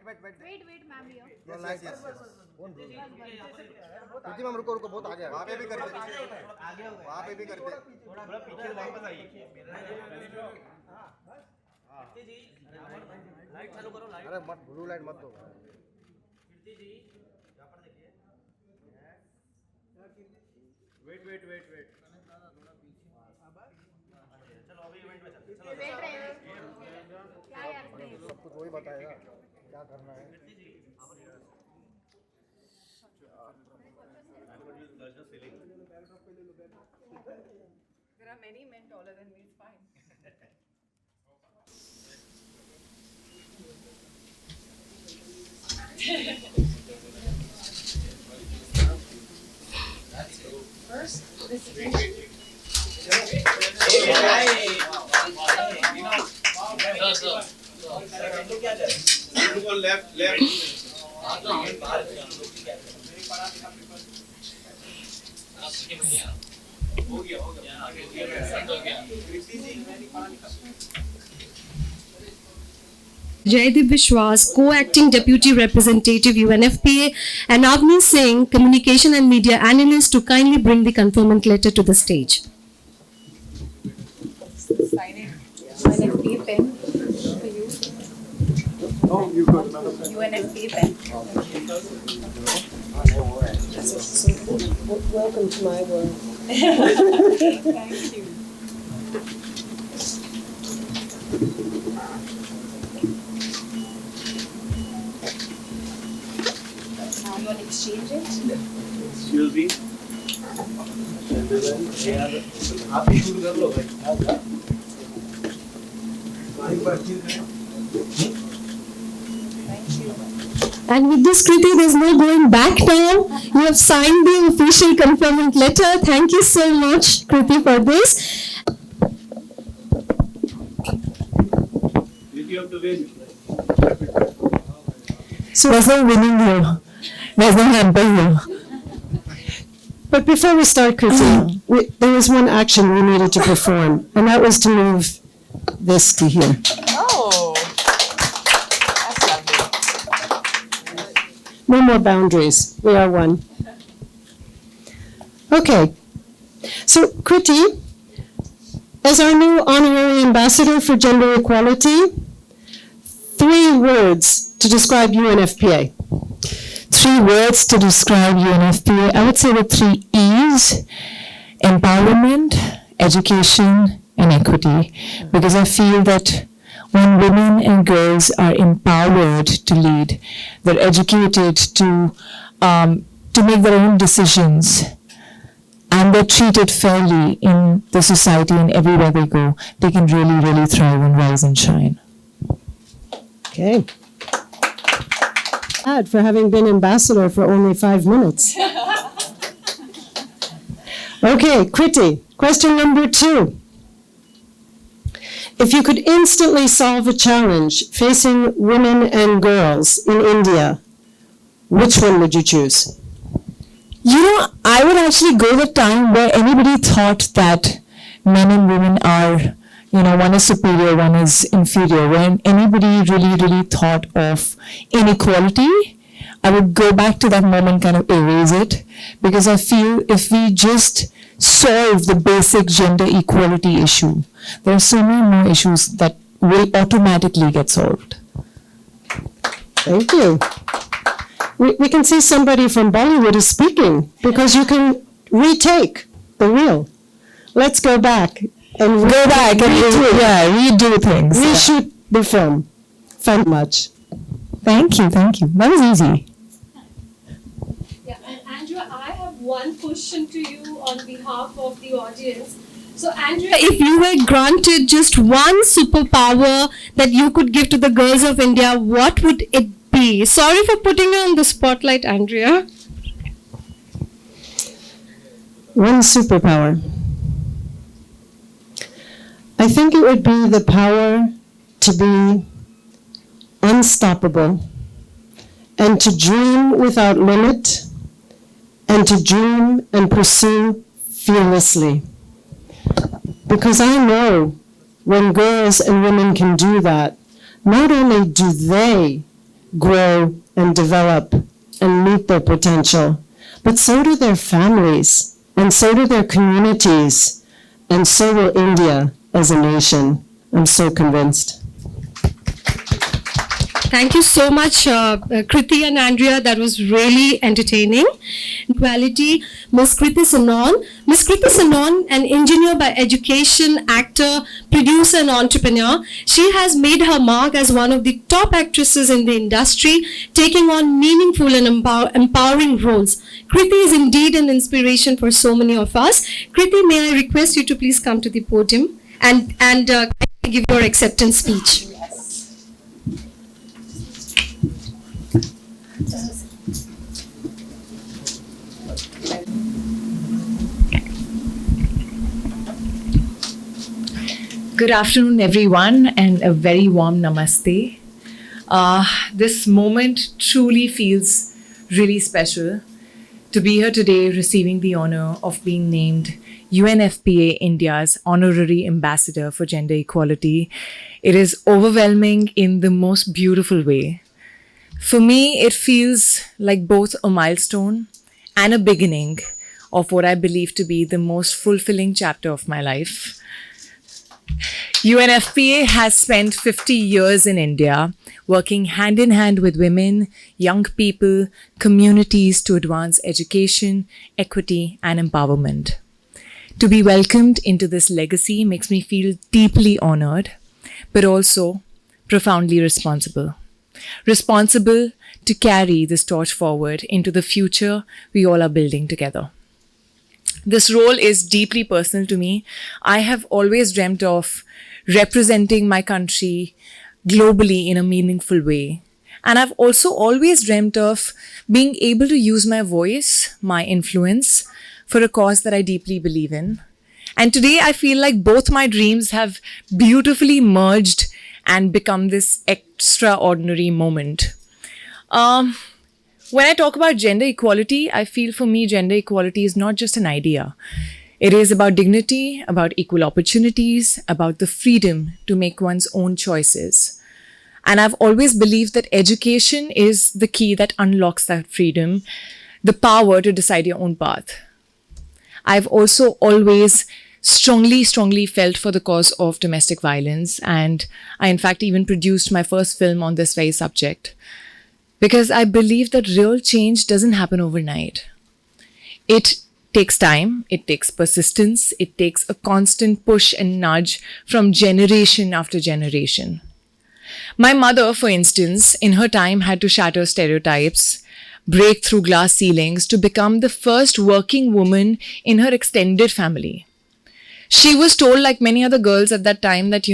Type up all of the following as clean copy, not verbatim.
Wait, ma'am, here. No, like this. Kriti ma'am रुको रुको, बहुत आगे वहाँ पे भी करते, वहाँ पे भी करते, थोड़ा पीछे वापस आइए। लाइट चालू करो, लाइट। अरे मत ब्लू लाइट मत दो। कीर्ति जी यहाँ पर देखिए। वेट। चलो अभी इवेंट में चलते हैं। चलो Wait रहे हो। क्या यार नहीं। सब कुछ वही बताएगा क्या करना है। There are many men taller than me, it's fine. First, this Jaideep Vishwas, Co-Acting Deputy Representative UNFPA, and Avni Singh, Communication and Media Analyst, to kindly bring the conferment letter to the stage. sign it. UNFPA pen for you. Oh, you got UNFPA pen. Welcome to my world. Thank you. Now you want to exchange it? Excuse me। आप ही शुरू कर लो भाई। Thank you. And with this, Kriti, there's no going back now. You have signed the official conferment letter. Thank you so much, Kriti, for this. You have to win। So there's no winning here. There's no hamper here. But before we start, Kriti, there was one action we needed to perform, and that was to move this to here. Oh, that's lovely. No more boundaries. We are one. Okay. So, Kriti, as our new honorary ambassador for gender equality, 3 words to describe UNFPA. 3 words to describe UNFPA. I would say the 3 E's: empowerment, education, and equity. Because I feel that when women and girls are empowered to lead, they're educated to make their own decisions, and they're treated fairly in the society and everywhere they go, they can really, really thrive and rise and shine. Okay. For having been ambassador for only 5 minutes. Okay, Kriti, question number 2. If you could instantly solve a challenge facing women and girls in India, which one would you choose? You know, I would actually go the time where anybody thought that men and women are, one is superior, one is inferior. When anybody really, really thought of inequality, I would go back to that moment, kind of erase it, because I feel if we just solve the basic gender equality issue, there are so many more issues that will automatically get solved. Thank you. We can see somebody from Bollywood is speaking, because you can retake the wheel. Let's go back and redo things. Reshoot the film. Thank you much. Thank you. That was easy. Yeah, and Andrea, I have one question to you on behalf of the audience. So, Andrea, if you were granted just one superpower that you could give to the girls of India, what would it be? Sorry for putting you on the spotlight, Andrea. One superpower. I think it would be the power to be unstoppable and to dream without limit and to dream and pursue fearlessly. Because I know when girls and women can do that, not only do they grow and develop and meet their potential. But so do their families, and so do their communities, and so will India as a nation. I'm so convinced. Thank you so much, Kriti and Andrea. That was really entertaining. Equality, Ms. Kriti Sanon. Ms. Kriti Sanon, an engineer by education, actor, producer, and entrepreneur. She has made her mark as one of the top actresses in the industry, taking on meaningful and empowering roles. Kriti is indeed an inspiration for so many of us. Kriti, may I request you to please come to the podium and give your acceptance speech. Good afternoon, everyone, and a very warm namaste. This moment truly feels really special to be here today receiving the honor of being named UNFPA India's Honorary Ambassador for Gender Equality. It is overwhelming in the most beautiful way. For me, it feels like both a milestone and a beginning of what I believe to be the most fulfilling chapter of my life. UNFPA has spent 50 years in India working hand in hand with women, young people, communities to advance education, equity, and empowerment. To be welcomed into this legacy makes me feel deeply honored, but also profoundly responsible. Responsible to carry this torch forward into the future we all are building together. This role is deeply personal to me. I have always dreamt of representing my country globally in a meaningful way. And I've also always dreamt of being able to use my voice, my influence, for a cause that I deeply believe in. And today I feel like both my dreams have beautifully merged and become this extraordinary moment. When I talk about gender equality, I feel for me gender equality is not just an idea. It is about dignity, about equal opportunities, about the freedom to make one's own choices. And I've always believed that education is the key that unlocks that freedom, the power to decide your own path. I've also always strongly felt for the cause of domestic violence, and I in fact even produced my first film on this very subject. Because I believe that real change doesn't happen overnight. It takes time, it takes persistence, it takes a constant push and nudge from generation after generation. My mother, for instance, in her time had to shatter stereotypes, break through glass ceilings to become the first working woman in her extended family. She was told, like many other girls at that time, that,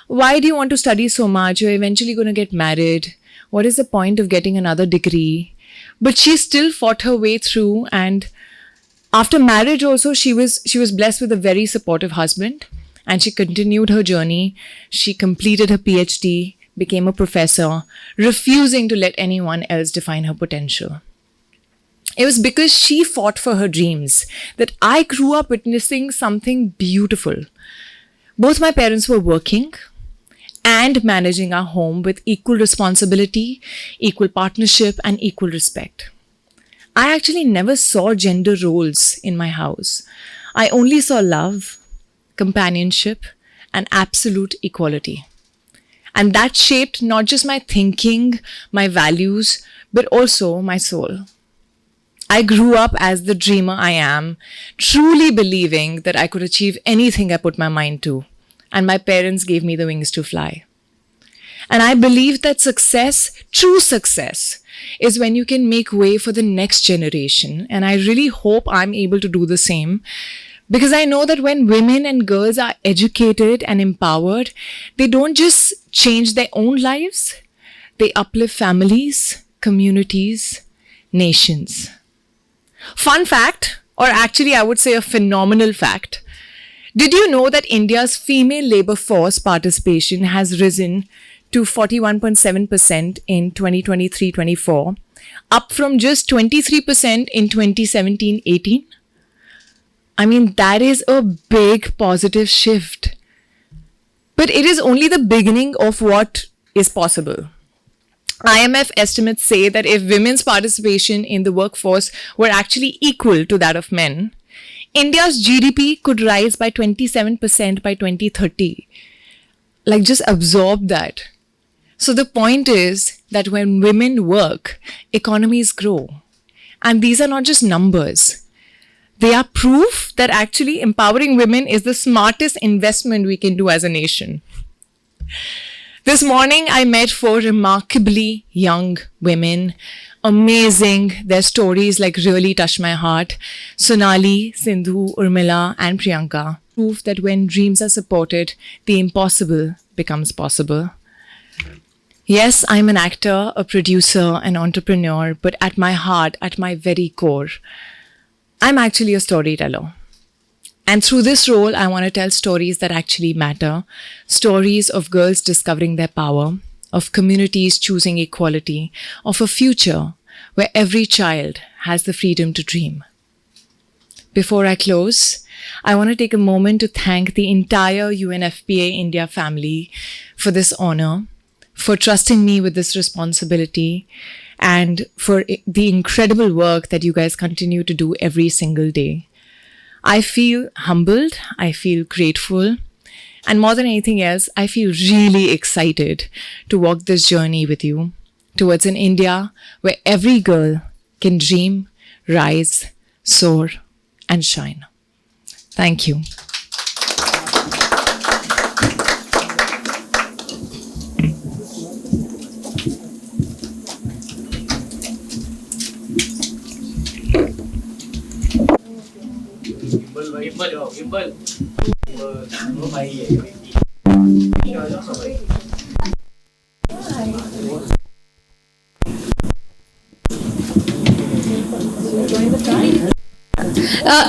why do you want to study so much? You're eventually going to get married. What is the point of getting another degree? But she still fought her way through, and after marriage also she was blessed with a very supportive husband, and she continued her journey. She completed her PhD, became a professor, refusing to let anyone else define her potential. It was because she fought for her dreams that I grew up witnessing something beautiful. Both my parents were working and managing our home with equal responsibility, equal partnership, and equal respect. I actually never saw gender roles in my house. I only saw love, companionship, and absolute equality. And that shaped not just my thinking, my values, but also my soul. I grew up as the dreamer I am, truly believing that I could achieve anything I put my mind to. And my parents gave me the wings to fly. And I believe that success, true success, is when you can make way for the next generation. And I really hope I'm able to do the same, because I know that when women and girls are educated and empowered, they don't just change their own lives, they uplift families, communities, nations. Fun fact, or actually I would say a phenomenal fact. Did you know that India's female labor force participation has risen to 41.7% in 2023-24, up from just 23% in 2017-18? I mean, that is a big positive shift. But it is only the beginning of what is possible. IMF estimates say that if women's participation in the workforce were actually equal to that of men, India's GDP could rise by 27% by 2030. Like, just absorb that. So the point is that when women work, economies grow. And these are not just numbers. They are proof that actually empowering women is the smartest investment we can do as a nation. This morning, I met 4 remarkably young women. Amazing. Their stories like really touched my heart. Sonali, Sindhu, Urmila, and Priyanka. Proof that when dreams are supported, the impossible becomes possible. Yes, I'm an actor, a producer, an entrepreneur, but at my heart, at my very core, I'm actually a storyteller. And through this role, I want to tell stories that actually matter. Stories of girls discovering their power, of communities choosing equality, of a future where every child has the freedom to dream. Before I close, I want to take a moment to thank the entire UNFPA India family for this honor, for trusting me with this responsibility, and for the incredible work that you guys continue to do every single day. I feel humbled, I feel grateful, and more than anything else, I feel really excited to walk this journey with you towards an India where every girl can dream, rise, soar, and shine. Thank you.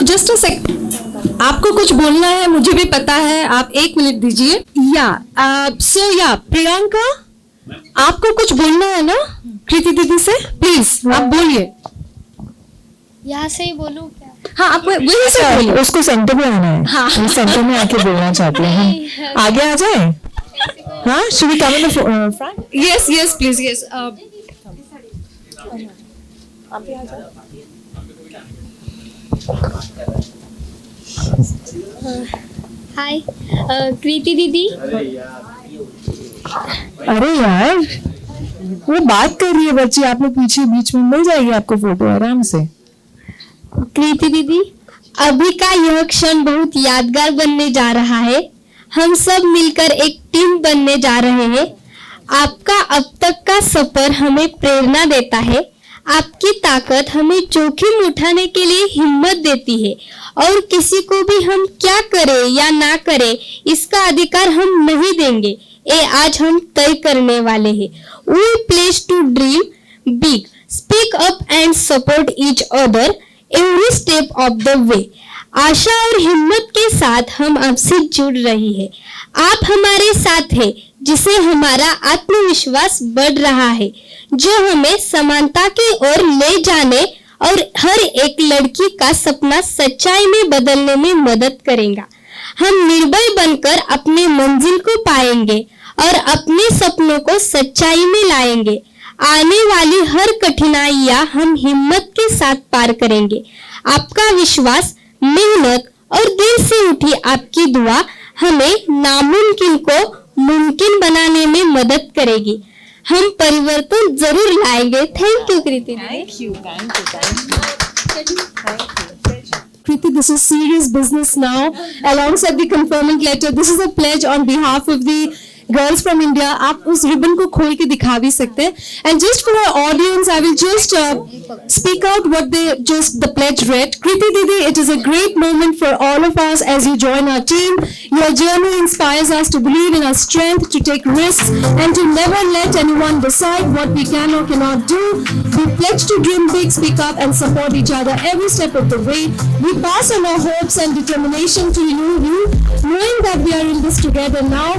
Just a sec, आपको कुछ बोलना है, मुझे भी पता है, आप 1 minute दीजिए. सो प्रियंका, आपको कुछ बोलना है ना कृति दीदी से, प्लीज आप बोलिए. यहाँ से ही बोलूं क्या? हाँ, आप वही से बोलिए. उसको सेंटर में आना है. हाँ. वो सेंटर में आके बोलना चाहती हैं. आगे आ जाए. हाँ, should we come in the front? Yes, please, yes. हाय कृति दीदी. अरे यार, वो बात कर रही है बच्ची, आप लोग पीछे बीच में, मिल जाएगी आपको फोटो आराम से. कृति दीदी, अभी का यह क्षण बहुत यादगार बनने जा रहा है. हम सब मिलकर एक टीम बनने जा रहे हैं. आपका अब तक का सफर हमें प्रेरणा देता है. आपकी ताकत हमें जोखिम उठाने के लिए हिम्मत देती है, और किसी को भी हम क्या करें या ना करें इसका अधिकार हम नहीं देंगे. ये आज हम तय करने वाले हैं. We pledge to dream big, speak up and support each other every step of the way. आशा और हिम्मत के साथ हम आपसे जुड़ रही है. आप हमारे साथ हैं, जिसे हमारा आत्मविश्वास बढ़ रहा है, जो हमें समानता की ओर ले जाने और हर एक लड़की का सपना सच्चाई में बदलने में मदद करेगा. हम निर्भय बनकर अपने मंजिल को पाएंगे और अपने सपनों को सच्चाई में लाएंगे. आने वाली हर कठिनाइयां हम हिम्मत के साथ पार करेंगे. आपका विश्वास, मेहनत और दिल से उठी आपकी दुआ हमें नामुमकिन को मुमकिन बनाने में मदद करेगी. हम परिवर्तन जरूर लाएंगे. Thank you Kriti. Thank you. Kriti, this is serious business now. Alongside the conferment letter, this is a pledge on behalf of the girls from India. आप उस रिबन को खोल के दिखा भी सकते हैं. And just for our audience, I will just speak out what the pledge read. Kriti Didi, it is a great moment for all of us as you join our team. Your journey inspires us to believe in our strength, to take risks, and to never let anyone decide what we can or cannot do. We pledge to dream big, speak up, and support each other every step of the way. We pass on our hopes and determination to you, knowing that we are in this together now.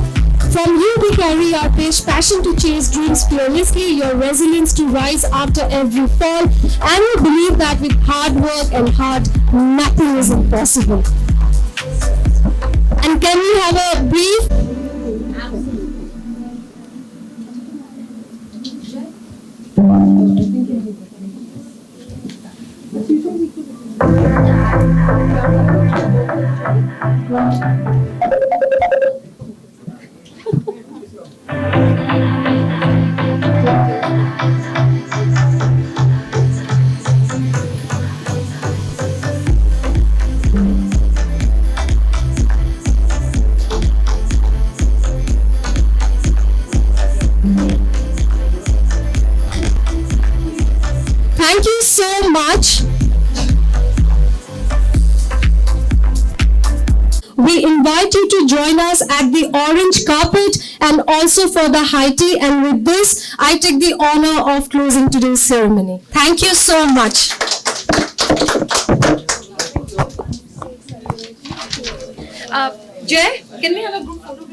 From you we carry our passion to chase dreams fearlessly, your resilience to rise after every fall, and we believe that with hard work and heart, nothing is impossible. And can we have a brief? Thank you so much. We invite you to join us at the orange carpet and also for the high tea. And with this, I take the honor of closing today's ceremony. Thank you so much. Jay, can we have a group photo?